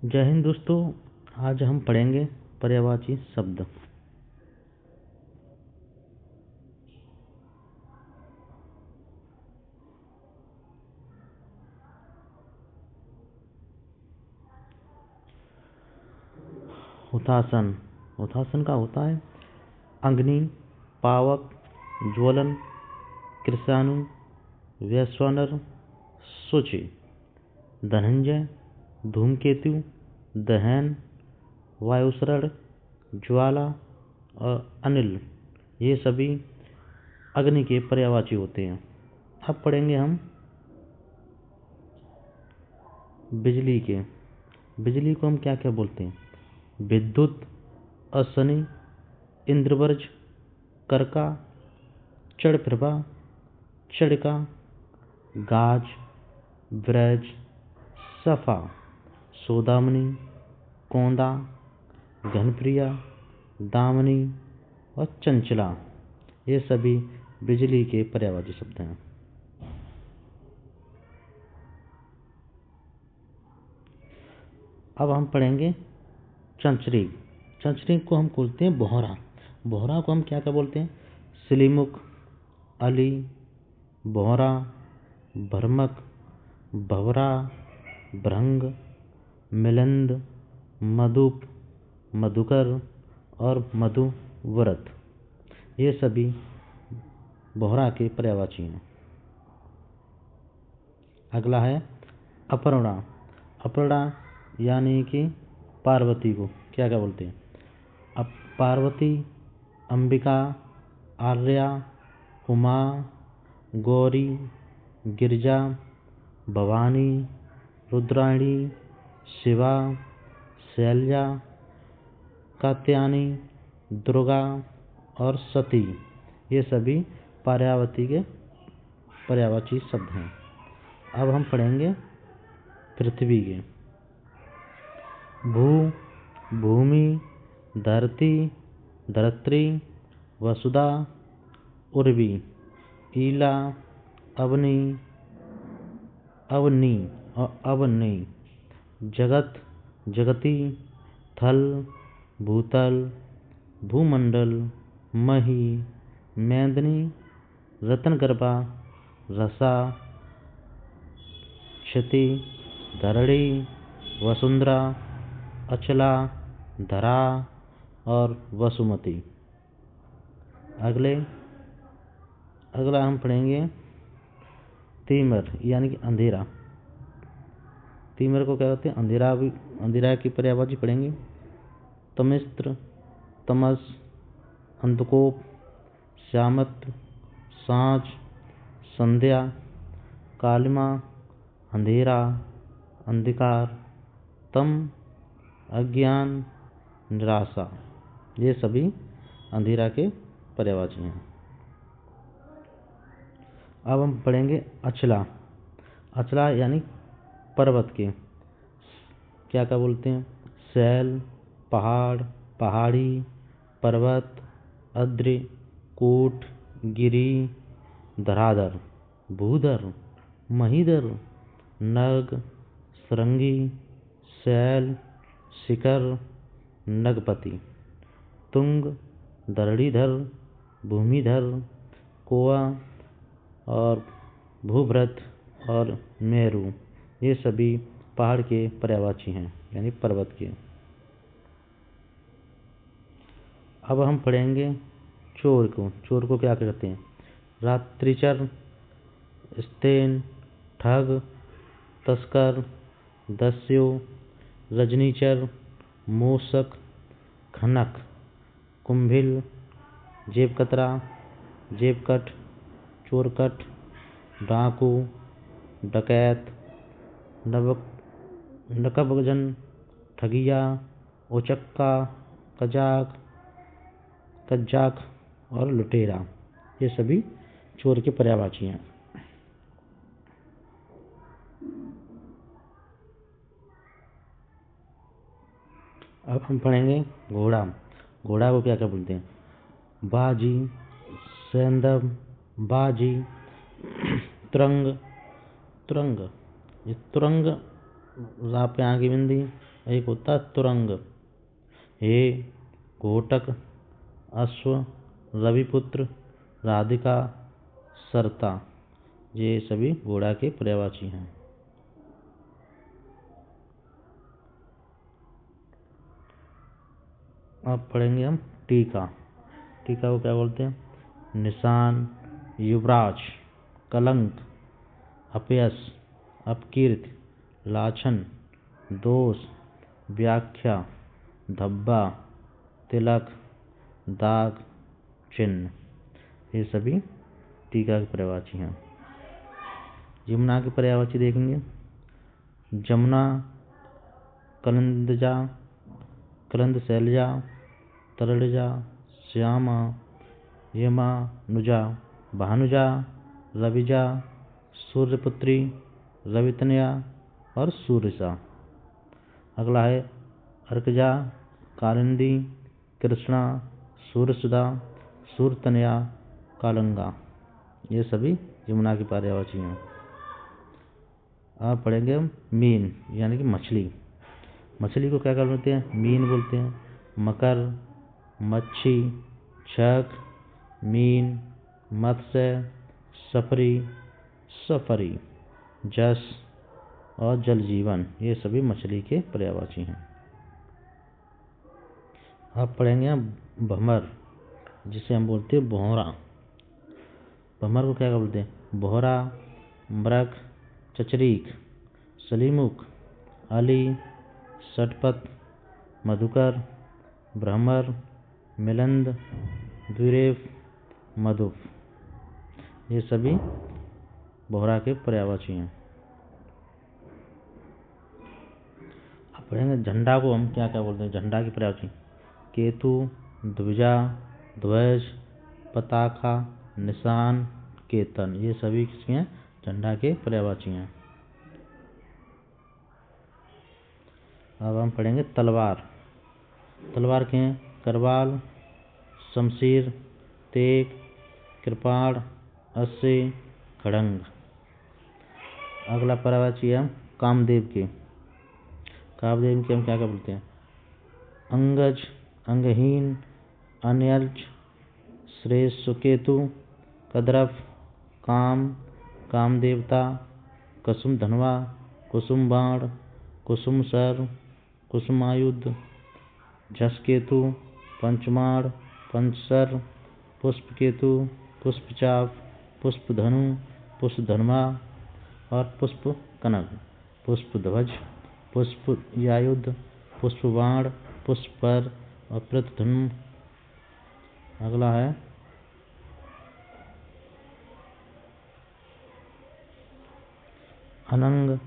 जय हिंद दोस्तों। आज हम पढ़ेंगे पर्यायवाची शब्द। हुतासन। हुतासन का होता है अग्नि, पावक, ज्वलन, कृशाणु, वैश्वानर, शुचि। धनंजय, धूमकेतु, दहन, वायुसरण, ज्वाला और अनिल, ये सभी अग्नि के पर्यायवाची होते हैं। अब पढ़ेंगे हम बिजली के। बिजली को हम क्या क्या बोलते हैं? विद्युत, अश्विनी, इंद्रवज्र, करका, चड़प्रभा, चड़का, गाज, ब्रज, सफा, सोदामणि, कौंदा, घनप्रिया, दामनी और चंचला, ये सभी बिजली के पर्यायवाची शब्द हैं। अब हम पढ़ेंगे चंचरीक। चंचरीक को हम बोलते हैं बोहरा। बोहरा को हम क्या क्या बोलते हैं? सिलीमुख, अली, बोहरा, भ्रमक, भवरा, भृंग, मिलिंद, मधुप, मधुकर और मधुव्रत, ये सभी बोहरा के पर्यायवाची हैं। अगला है अपर्णा। अपर्णा यानी कि पार्वती को क्या क्या बोलते हैं? अब पार्वती, अंबिका, आर्या, उमा, गौरी, गिरिजा, भवानी, रुद्राणी, शिवा, शैलजा, कात्यायनी, दुर्गा और सती, ये सभी पार्वती के पर्यायवाची शब्द हैं। अब हम पढ़ेंगे पृथ्वी के। भू, भूमि, धरती, धरित्री, वसुधा, उर्वी, ईला, अवनी, अवनी और अवनी, जगत, जगती, थल, भूतल, भूमंडल, मही, मेदिनी, रत्नगर्भा, रसा, क्षति, धरणी, वसुंधरा, अचला, धरा और वसुमती। अगला हम पढ़ेंगे तीमर यानी कि अंधेरा। तीमर को क्या कहते हैं? अंधेरा की पर्यायवाची पढ़ेंगे। तमिस्त्र, तमस, अंधकोप, श्यामत्र, सांझ, संध्या, कालिमा, अंधेरा, अंधकार, तम, अज्ञान, निराशा, ये सभी अंधेरा के पर्यायवाची हैं। अब हम पढ़ेंगे अचला। अचला यानी पर्वत के क्या क्या बोलते हैं? शैल, पहाड़, पहाड़ी, पर्वत, अद्रि, कूट, गिरी, धराधर, भूधर, महीधर, नग, श्रृंगी, शैल, शिखर, नगपति, तुंग, धरणीधर, भूमिधर, कोआ और भूभृत और मेरु, ये सभी पहाड़ के पर्यायवाची हैं यानी पर्वत के। अब हम पढ़ेंगे चोर को। चोर को क्या कहते हैं? रात्रिचर, स्तेन, ठग, तस्कर, दस्यु, रजनीचर, मूषक, खनक, कुंभिल, जेबकतरा, जेबकट, चोरकट, डाकू, डकैत, नकबगजन, ठगिया, उचक्का, कज्जाक और लुटेरा, ये सभी चोर के पर्यायवाची हैं। अब हम पढ़ेंगे घोड़ा। घोड़ा को क्या क्या बोलते हैं? बाजी, सैंदव, बाजी, त्रंग, तुरंग। ये तुरंग रा पे आगे बिंदी, एक होता है तुरंग। हे घोटक, अश्व, रविपुत्र, राधिका, सरता, ये सभी घोड़ा के पर्यायवाची हैं। अब पढ़ेंगे हम टीका। टीका को क्या बोलते हैं? निशान, युवराज, कलंक, अपयश, अपकीर्ति, लाछन, दोष, व्याख्या, धब्बा, तिलक, दाग, चिन्ह, ये सभी टीका के पर्यायवाची हैं। यमुना के पर्यायवाची देखेंगे। जमुना, कलिंदजा, कलिंद शैलजा, तरलजा, श्यामा, यमा, नुजा, भानुजा, रविजा, सूर्यपुत्री, रवितनया और सूर्यसा। अगला है अर्कजा, कालिंदी, कृष्णा, सूर्यसुधा, सूर्यतनया, कालंगा, ये सभी यमुना की पर्यायवाची हैं। अब पढ़ेंगे हम मीन यानी कि मछली। मछली को क्या बोलते हैं? मीन बोलते हैं। मकर, मच्छी, छक, मीन, मत्स्य, सफरी, सफरी, जस और जल जीवन, ये सभी मछली के पर्यायवाची हैं। अब पढ़ेंगे हम भमर, जिसे हम बोलते हैं भौरा। भमर को क्या बोलते हैं? भौरा, मृग, चचरीक, सलीमुख, अली, षटपथ, मधुकर, भ्रमर, मिलिंद, द्विरेफ, मधुप, ये सभी भौरा के पर्यायवाची हैं। अब पढ़ेंगे झंडा को हम क्या क्या बोलते हैं? झंडा की पर्यायवाची केतु, ध्वजा, ध्वज, पताका, निशान, केतन, ये सभी किसके हैं? झंडा के पर्यायवाची हैं। अब हम पढ़ेंगे तलवार। तलवार के हैं करवाल, शमशीर, तेग, कृपाण, अस्से, खड़ंग। अगला पर्यायवाची है हम कामदेव के। कामदेव के हम क्या क्या बोलते हैं? अंगज, अंगहीन, अनयज, श्रेष्ठ, सुकेतु, कद्रव, काम, कामदेवता, कुसुम धनवा, कुसुम बाण, कुसुम सर, कुसुमायुध, झसकेतु, पंचमाण, पंचसर, पुष्पकेतु, पुष्पचाप, पुष्पधनु, पुष्पधर्मा और पुष्प कनक, पुष्पध्वज, पुष्पयायुध, पुष्पबाण, पुष्पर और प्रतधनु। अगला है अनंग,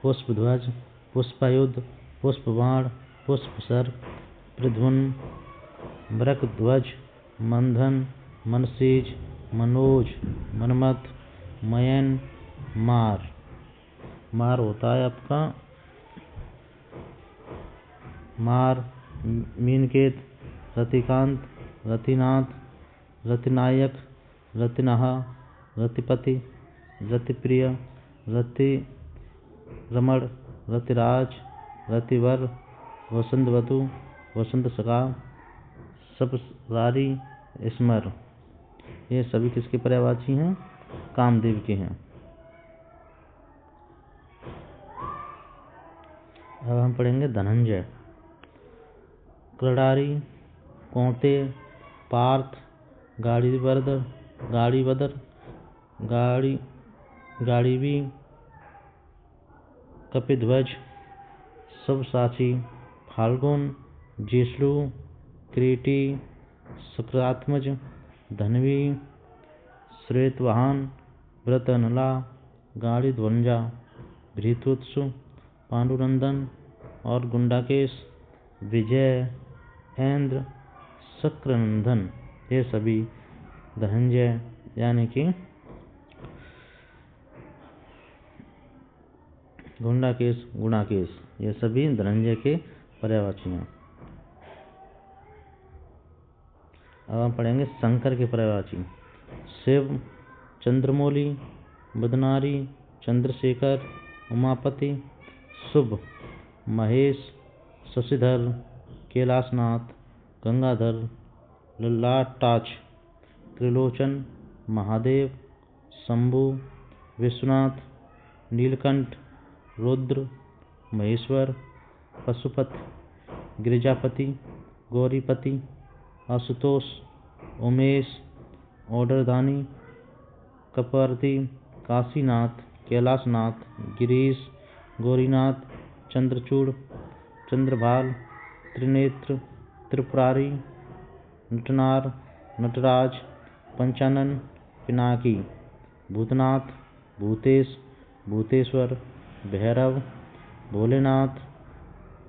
पुष्पध्वज, पुष्पायुध, पुष्पबाण, पुष्पसर, प्रद्युम्न, मृगध्वज, मंधन, मनसीज, मनोज, मनमथ, मयन, मार। मार होता है आपका मार, मीनकेत, रतिकांत, रतिनाथ, रतिनायक, रतिनहा, रतिपति, रतिप्रिय, रतिरमण, रतिराज, रतिवर, वसंतवतु, वसंत सखा, सपरारी, स्मर, ये सभी किसके पर्यायवाची हैं? कामदेव के हैं। अब हम पढ़ेंगे धनंजय। क्रीडारी, कौंते, पार्थ, गाड़ीबदर, गाड़ीवी, कपिध्वज, सबसाची, फाल्गुन, जिष्णु, क्रीटी, सक्रात्मज, धनवी, श्वेतवाहन, व्रतनला, गाड़ीध्वजा, भृत्युत्सु, पांडुनंदन और गुंडाकेश, विजय, इंद्र, शक्रनंदन, ये सभी धनंजय यानी कि गुंडाकेश, गुणाकेश, ये सभी धनंजय के पर्यायवाची हैं। अब हम पढ़ेंगे शंकर के पर्यायवाची। शिव, चंद्रमौली, बदनारी, चंद्रशेखर, उमापति, शुभ, महेश, शशिधर, कैलाशनाथ, गंगाधर, ललाटाक्ष, त्रिलोचन, महादेव, शंभु, विश्वनाथ, नीलकंठ, रुद्र, महेश्वर, पशुपति, गिरिजापति, गौरीपति, आशुतोष, उमेश, ओडरदानी, कपर्दी, काशीनाथ, कैलाशनाथ, गिरीश, गौरीनाथ, चंद्रचूड़, चंद्रभाल, त्रिनेत्र, त्रिपुरारी, नटनार, नटराज, पंचानन, पिनाकी, भूतनाथ, भूतेश, भूतेश्वर, भैरव, भोलेनाथ,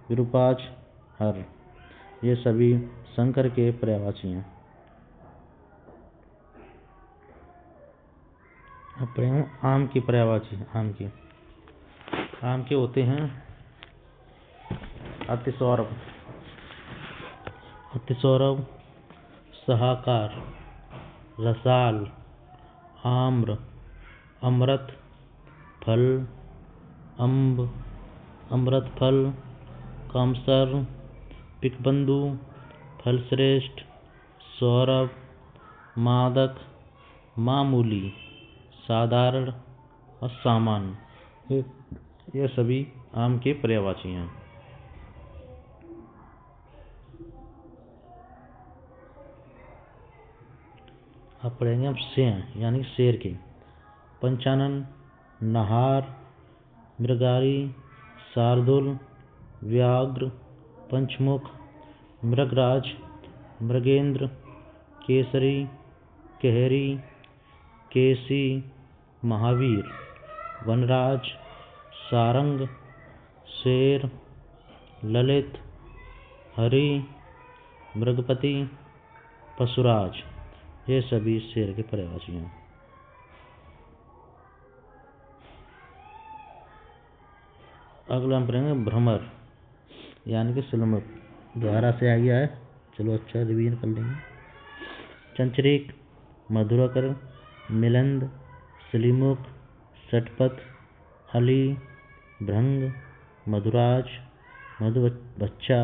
विरूपाक्ष, हर। ये सभी शंकर के पर्यायवाची हैं। अब पढ़ेंगे आम की पर्यायवाची। आम के होते हैं अतिसौरभ, सहाकार, रसाल, आम्र, अमृत फल, अम्ब, अमृत फल, कामसर, पिकबंधु, फलश्रेष्ठ, सौरभ, मादक, मामूली, साधारण और सामान्य। ये सभी आम के पर्यायवाची हैं। अब पढ़ेंगे हम शेर यानी शेर के। पंचानन, नहार, मृगारी, शार्दुल, व्याघ्र, पंचमुख, मृगराज, मृगेंद्र, केसरी, केहरी, केसी, महावीर, वनराज, सारंग, शेर, ललित, हरि, मृगपति, पशुराज। ये सभी शेर के पर्यायवाची हैं। अगला हम पढ़ेंगे भ्रमर यानी कि सिलमुख। दोबारा से आ गया है, चलो अच्छा रिवीजन कर लेंगे। चंचरीक, मधुराकर, मिलिंद, सिलीमुख, षटपथ, हली, भृंग, मधुराज, मधुबच्चा,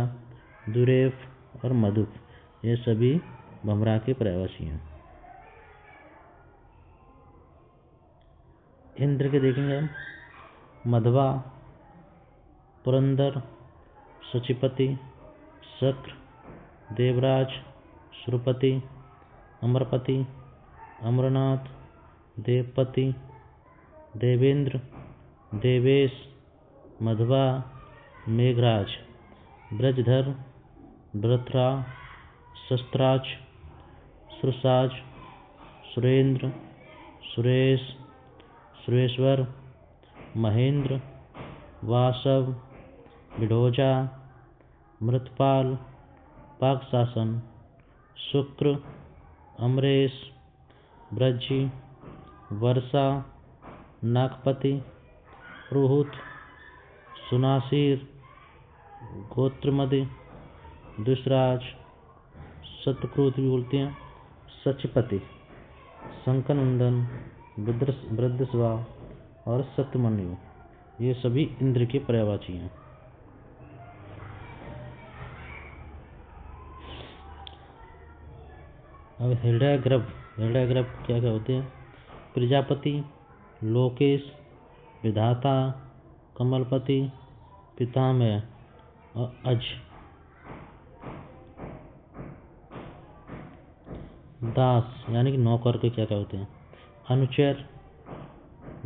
दुरेफ और मधुक। ये सभी भमरा के पर्यायवाची हैं। इंद्र के देखेंगे हम। मधवा, पुरंदर, शचीपति, शक्र, देवराज, सुरपति, अमरपति, अमरनाथ, देवपति, देवेंद्र, देवेश, मधवा, मेघराज, ब्रजधर, भ्रतरा, शस्त्राज, सुरसाज, सुरेंद्र, सुरेश, सुरेश्वर, महेंद्र, वासव, बिडोजा, मृतपाल, पाकशासन, शुक्र, अमरेश, ब्रजी, वर्षा, नागपति, पुरुहूत, सुनासीर, गोत्रमदि, दुष्राज, शतक्रूत भी बोलते हैं, सचपति, शंकनंदन, वृद्धस्वा और सत्यमन्यु। ये सभी इंद्र के पर्यायवाची हैं। अब हृदयग्रभ क्या क्या होते हैं? प्रजापति, लोकेश, विधाता, कमलपति, पितामह और अज। दास यानी कि नौकर के क्या क्या होते हैं? अनुचर,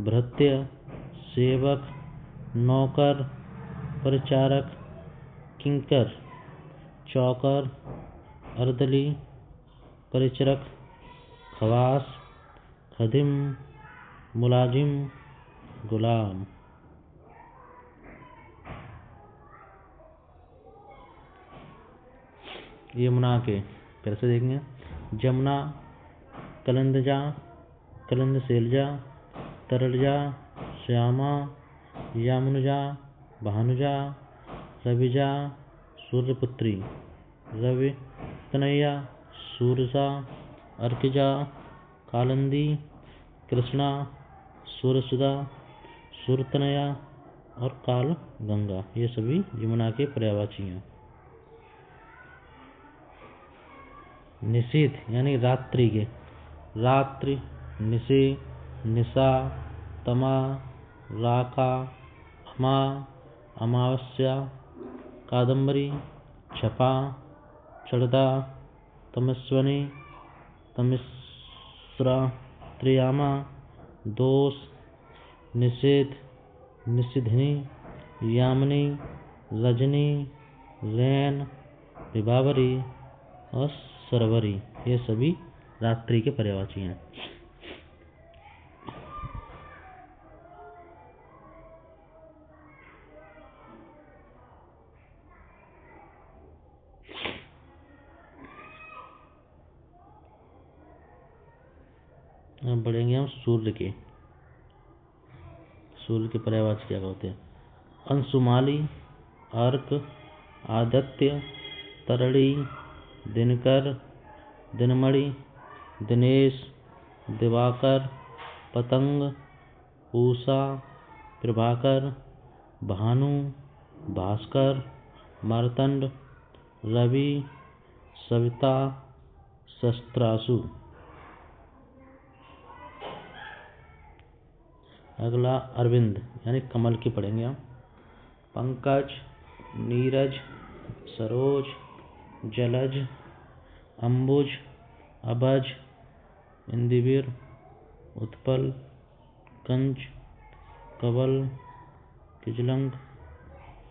भृत्य, सेवक, नौकर, परिचारक, किंकर, चौकर, अर्दली, परिचरक, खवास, खदिम, मुलाजिम, गुलाम। यमुना के फिर से देखेंगे। जमुना, कलिंदजा, कलिंदशैलजा, तरलजा, श्यामा, यामुनुजा, भानुजा, रविजा, सूर्यपुत्री, रवि, कन्हैया, सूरजा, अर्किजा, कालिंदी, कृष्णा, सूरसुधा, सुरतनया और काल गंगा, ये सभी यमुना के पर्यायवाची हैं। निशीथ यानी रात्रि के, रात्रि, निशी, निशा, तमा, राका, अमा, अमावस्या, कादम्बरी, छपा, चढ़दा, तमस्वनी, तमिश्रा, त्रियामा, दोष, निषेध, निषिधनी, यामिनी, रजनी, रैन, विभावरी और सरवरी, ये सभी रात्रि के पर्यायवाची हैं। अब बढ़ेंगे हम सूर्य के। सूर्य के पर्यायवाची क्या होते हैं? अंशुमाली, अर्क, आदित्य, तरणी, दिनकर, दिनमणि, दिनेश, दिवाकर, पतंग, पूषा, प्रभाकर, भानु, भास्कर, मार्तंड, रवि, सविता, शस्त्रासु। अगला अरविंद यानी कमल की पढ़ेंगे हम। पंकज, नीरज, सरोज, जलज, अंबुज, अभज, इंदिवीर, उत्पल, कंज, कवल, किजलंग,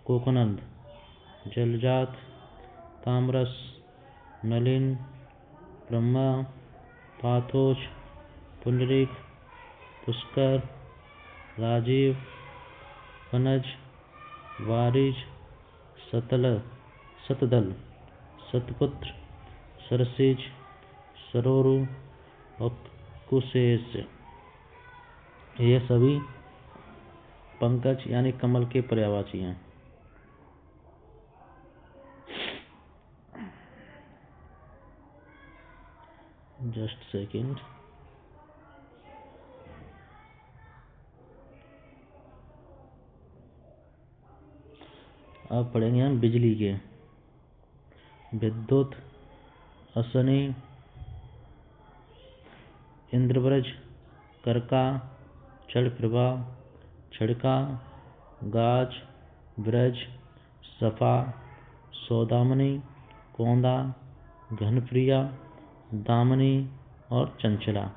कोकनंद, जलजात, ताम्रस, नलिन, ब्रह्मा, पाथोज, पुंडरीक, पुष्कर, राजीव, कनज, वारिज, सतदल, सतपुत्र, सरसिज, सरोरु और कुशेष, ये सभी पंकज यानी कमल के पर्यायवाची हैं। Just second. अब पढ़ेंगे हम बिजली के। विद्युत, अश्विनी, इंद्रवृज, करका, चढ़प्रभा, छड़का, गाज, ब्रज, सफा, सौदामनी, कौंदा, घनप्रिया, दामनी और चंचला,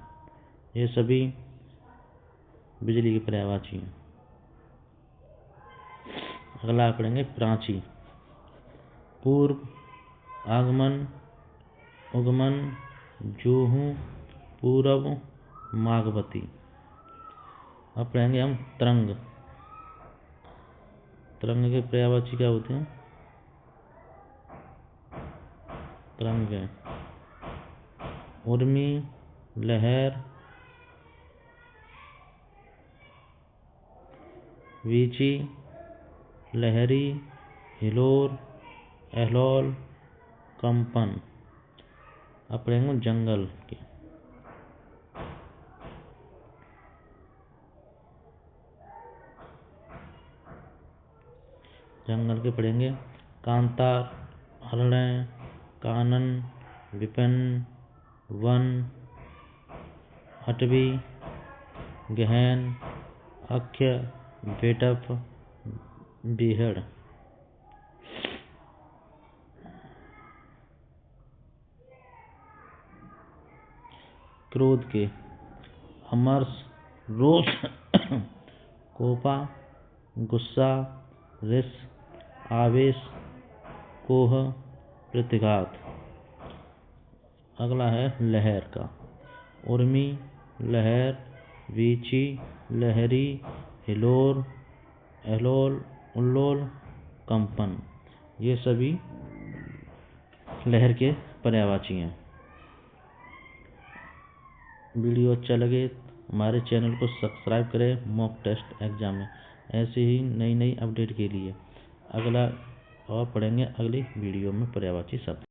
ये सभी बिजली के पर्यायवाची हैं। अगला पढ़ेंगे प्राची। पूर्व, आगमन, उगमन, जूहू, पूरब, माघवती। अब पढ़ेंगे हम तरंग। तरंग के पर्यायवाची क्या होते हैं? तरंग है उर्मी, लहर, वीची, लहरी, हिलोर, एहलोल, कंपन। अब पढ़ेंगे जंगल के। जंगल के पढ़ेंगे कांतार, हरणय, कानन, विपिन, वन, अटवी, गहन, अख्य, बेटप, बीहड़। क्रोध के अमर्ष, रोष, कोपा, गुस्सा, रिस, आवेश, कोह, प्रतिघात। अगला है लहर का। उर्मी, लहर, वीची, लहरी, हिलोर, एहलोल, उल्लोल, कंपन, ये सभी लहर के पर्यायवाची हैं। वीडियो अच्छा लगे हमारे चैनल को सब्सक्राइब करें मॉक टेस्ट एग्जाम में ऐसे ही नई नई अपडेट के लिए। अगला और पढ़ेंगे अगली वीडियो में पर्यायवाची शब्द।